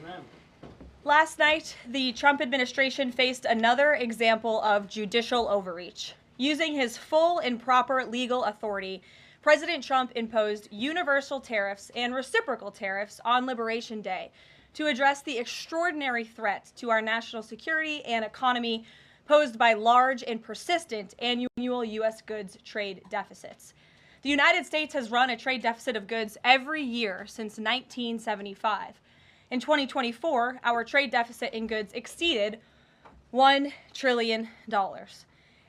ma'am. Last night, the Trump administration faced another example of judicial overreach. Using his full and proper legal authority, President Trump imposed universal tariffs and reciprocal tariffs on Liberation Day to address the extraordinary threat to our national security and economy posed by large and persistent annual U.S. goods trade deficits. The United States has run a trade deficit of goods every year since 1975. In 2024, our trade deficit in goods exceeded $1 trillion.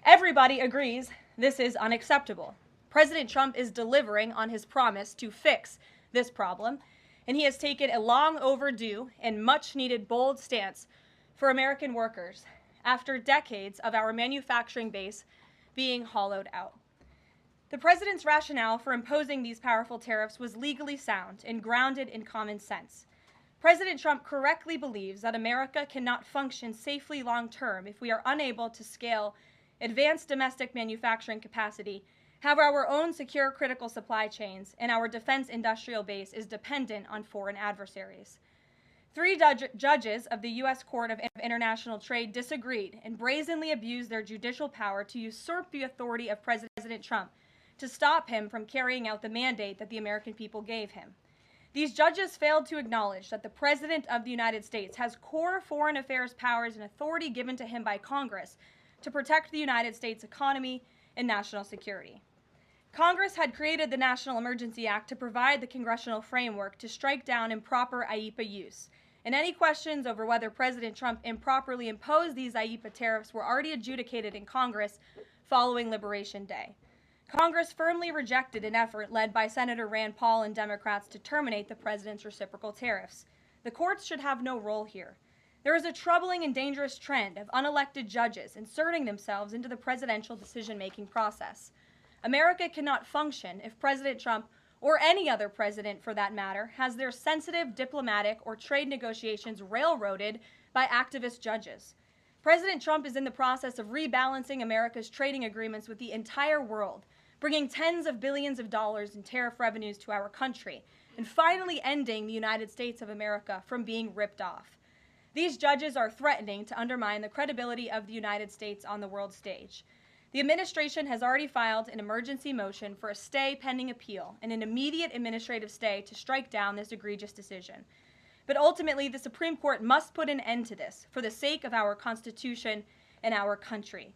Everybody agrees this is unacceptable. President Trump is delivering on his promise to fix this problem, and he has taken a long overdue and much needed bold stance for American workers after decades of our manufacturing base being hollowed out. The president's rationale for imposing these powerful tariffs was legally sound and grounded in common sense. President Trump correctly believes that America cannot function safely long-term if we are unable to scale advanced domestic manufacturing capacity, have our own secure critical supply chains, and our defense industrial base is dependent on foreign adversaries. Three judges of the U.S. Court of International Trade disagreed and brazenly abused their judicial power to usurp the authority of President Trump to stop him from carrying out the mandate that the American people gave him. These judges failed to acknowledge that the President of the United States has core foreign affairs powers and authority given to him by Congress to protect the United States economy and national security. Congress had created the National Emergency Act to provide the congressional framework to strike down improper IEEPA use, and any questions over whether President Trump improperly imposed these IEEPA tariffs were already adjudicated in Congress following Liberation Day. Congress firmly rejected an effort led by Senator Rand Paul and Democrats to terminate the president's reciprocal tariffs. The courts should have no role here. There is a troubling and dangerous trend of unelected judges inserting themselves into the presidential decision-making process. America cannot function if President Trump, or any other president for that matter, has their sensitive diplomatic or trade negotiations railroaded by activist judges. President Trump is in the process of rebalancing America's trading agreements with the entire world, bringing tens of billions of dollars in tariff revenues to our country, and finally ending the United States of America from being ripped off. These judges are threatening to undermine the credibility of the United States on the world stage. The administration has already filed an emergency motion for a stay pending appeal and an immediate administrative stay to strike down this egregious decision. But ultimately, the Supreme Court must put an end to this for the sake of our Constitution and our country.